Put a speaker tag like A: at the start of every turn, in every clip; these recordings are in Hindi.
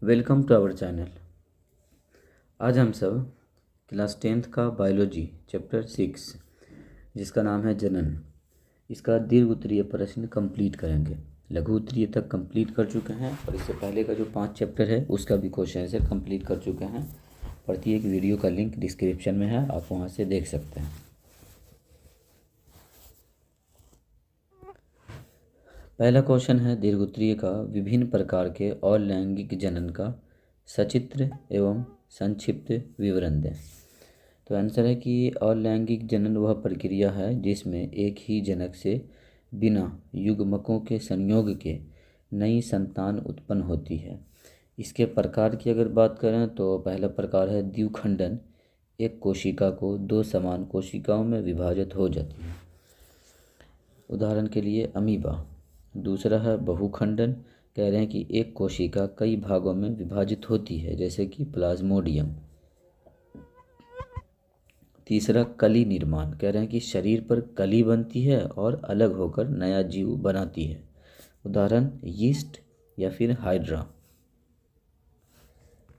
A: Welcome to our channel. आज हम सब क्लास 10th का बायोलॉजी चैप्टर 6 जिसका नाम है जनन, इसका दीर्घ उत्तरीय प्रश्न कंप्लीट करेंगे। लघु उत्तरीय तक कंप्लीट कर चुके हैं और इससे पहले का जो 5 चैप्टर है उसका भी क्वेश्चन आंसर कंप्लीट कर चुके हैं। प्रत्येक वीडियो का लिंक डिस्क्रिप्शन में है, आप वहाँ से देख सकते हैं। पहला क्वेश्चन है दीर्घ उत्तरीय का विभिन्न प्रकार के अलैंगिक जनन का सचित्र एवं संक्षिप्त विवरण दें। तो आंसर है कि अलैंगिक जनन वह प्रक्रिया है जिसमें एक ही जनक से बिना युग्मकों के संयोग के नई संतान उत्पन्न होती है। इसके प्रकार की अगर बात करें तो पहला प्रकार है द्विखंडन, एक कोशिका को दो समान कोशिकाओं में विभाजित हो जाती है, उदाहरण के लिए अमीबा। दूसरा है बहुखंडन, कह रहे हैं कि एक कोशिका कई भागों में विभाजित होती है, जैसे कि प्लाज्मोडियम। तीसरा कली निर्माण, कह रहे हैं कि शरीर पर कली बनती है और अलग होकर नया जीव बनाती है, उदाहरण यीस्ट या फिर हाइड्रा।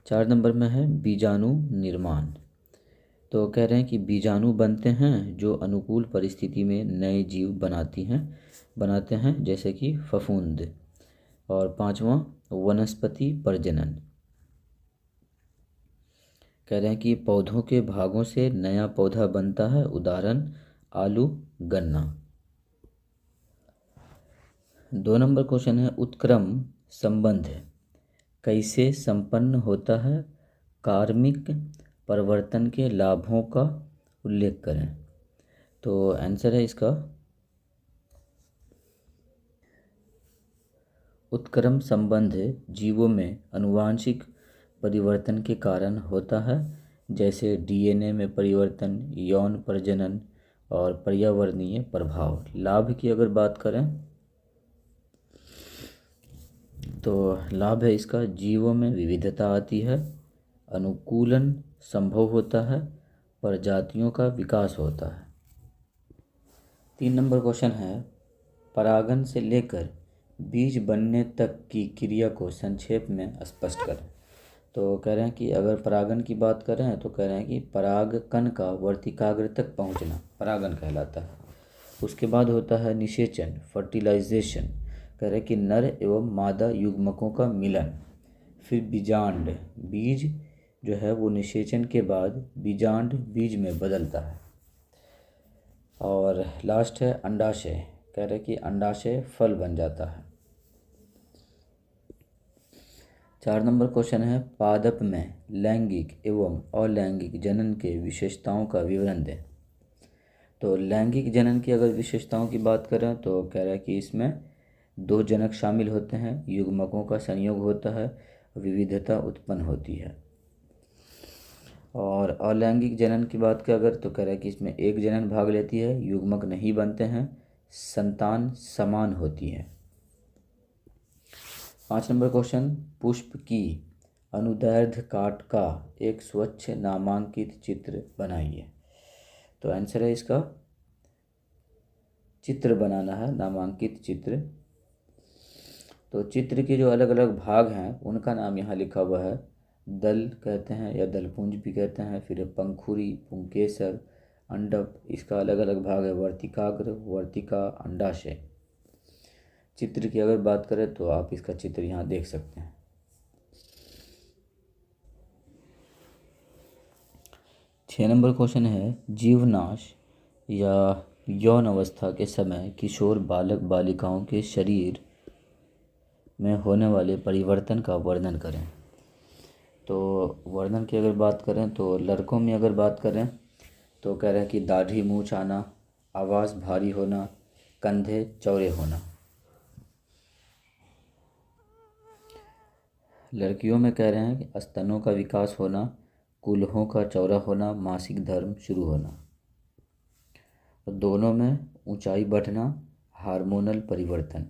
A: 4 नंबर में है बीजाणु निर्माण, तो कह रहे हैं कि बीजाणु बनते हैं जो अनुकूल परिस्थिति में नए जीव बनाते हैं जैसे कि फफूंद। और 5वां वनस्पति प्रजनन, कह रहे हैं कि पौधों के भागों से नया पौधा बनता है, उदाहरण आलू, गन्ना। 2 नंबर क्वेश्चन है उत्क्रम संबंध कैसे संपन्न होता है, कार्मिक परिवर्तन के लाभों का उल्लेख करें। तो आंसर है इसका उत्क्रम संबंध जीवों में आनुवांशिक परिवर्तन के कारण होता है, जैसे डीएनए में परिवर्तन, यौन प्रजनन और पर्यावरणीय प्रभाव। लाभ की अगर बात करें तो लाभ है इसका जीवों में विविधता आती है, अनुकूलन संभव होता है, प्रजातियों का विकास होता है। 3 नंबर क्वेश्चन है परागन से लेकर बीज बनने तक की क्रिया को संक्षेप में स्पष्ट करें। तो कह रहे हैं कि अगर परागन की बात करें तो कह रहे हैं कि परागकण का वर्तिकाग्र तक पहुंचना परागन कहलाता है। उसके बाद होता है निषेचन, फर्टिलाइजेशन, कह रहे हैं कि नर एवं मादा युग्मकों का मिलन। फिर बीजांड, बीज जो है वो निषेचन के बाद बीजांड बीज में बदलता है। और लास्ट है अंडाशय, कह रहे हैं कि अंडाशय फल बन जाता है। 4 नंबर क्वेश्चन है पादप में लैंगिक एवं अलैंगिक जनन के विशेषताओं का विवरण दें। तो लैंगिक जनन की अगर विशेषताओं की बात करें तो कह रहा है कि इसमें 2 जनक शामिल होते हैं, युग्मकों का संयोग होता है, विविधता उत्पन्न होती है। और अलैंगिक जनन की बात करें अगर तो कह रहा है कि इसमें एक जनन भाग लेती है, युग्मक नहीं बनते हैं, संतान समान होती है। 5 नंबर क्वेश्चन पुष्प की अनुदैर्ध्य काट का एक स्वच्छ नामांकित चित्र बनाइए। तो आंसर है इसका चित्र बनाना है, नामांकित चित्र। तो चित्र के जो अलग अलग भाग हैं उनका नाम यहाँ लिखा हुआ है, दल कहते हैं या दलपुंज भी कहते हैं, फिर पंखुड़ी, पुंकेसर, अंडप, इसका अलग अलग भाग है, वर्तिकाग्र, वर्तिका, अंडाशय। चित्र की अगर बात करें तो आप इसका चित्र यहाँ देख सकते हैं। 6 नंबर क्वेश्चन है जीवनाश या यौन अवस्था के समय किशोर बालक बालिकाओं के शरीर में होने वाले परिवर्तन का वर्णन करें। तो वर्णन की अगर बात करें तो लड़कों में अगर बात करें तो कह रहे हैं कि दाढ़ी मूंछ आना, आवाज़ भारी होना, कंधे चौड़े होना। लड़कियों में कह रहे हैं कि स्तनों का विकास होना, कूल्हों का चौड़ा होना, मासिक धर्म शुरू होना। और दोनों में ऊंचाई बढ़ना, हार्मोनल परिवर्तन।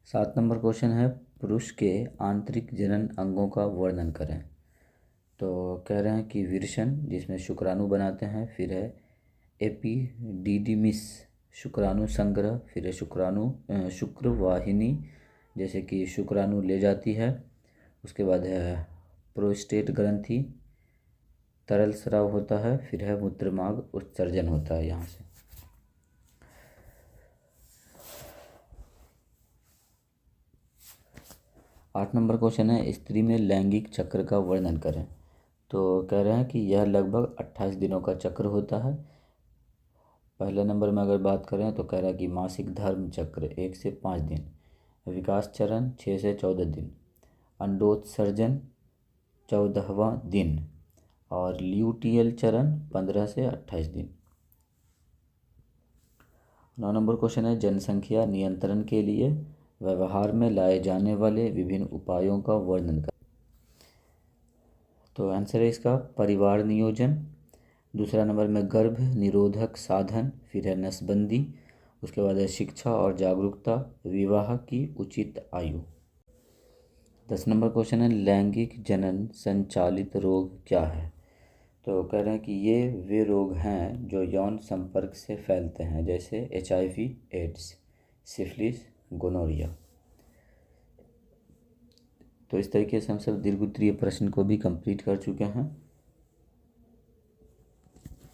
A: 7 नंबर क्वेश्चन है पुरुष के आंतरिक जनन अंगों का वर्णन करें। तो कह रहे हैं कि विरशन जिसमें शुक्राणु बनाते हैं, फिर है एपिडिडिमिस शुक्राणु संग्रह, फिर है शुक्रवाहिनी जैसे कि शुक्राणु ले जाती है। उसके बाद है प्रोस्टेट ग्रंथि, तरल स्राव होता है। फिर है मूत्रमार्ग उत्सर्जन होता है यहाँ से। आठ नंबर क्वेश्चन है, स्त्री में लैंगिक चक्र का वर्णन करें। तो कह रहे हैं कि यह लगभग 28 दिनों का चक्र होता है। पहले नंबर में अगर बात करें तो कह रहा है कि मासिक धर्म चक्र 1 से 5 दिन, विकास चरण 6 से 14 दिन, अंडोत्सर्जन 14वां दिन और ल्यूटियल चरण 15 से 28 दिन। 9 नंबर क्वेश्चन है, जनसंख्या नियंत्रण के लिए व्यवहार में लाए जाने वाले विभिन्न उपायों का वर्णन करें। तो आंसर है इसका परिवार नियोजन। दूसरा नंबर में गर्भ निरोधक साधन। फिर है नसबंदी। उसके बाद है शिक्षा और जागरूकता, विवाह की उचित आयु। 10 नंबर क्वेश्चन है, लैंगिक जनन संचालित रोग क्या है। तो कह रहे हैं कि ये वे रोग हैं जो यौन संपर्क से फैलते हैं, जैसे HIV, एड्स, सिफिलिस, गोनोरिया। तो इस तरीके से हम सब दीर्घ उत्तरीय प्रश्न को भी कंप्लीट कर चुके हैं।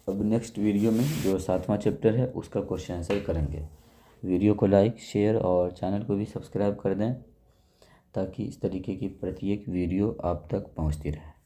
A: अब नेक्स्ट वीडियो में जो 7वां चैप्टर है उसका क्वेश्चन आंसर करेंगे। वीडियो को लाइक, शेयर और चैनल को भी सब्सक्राइब कर दें ताकि इस तरीके की प्रत्येक वीडियो आप तक पहुंचती रहे।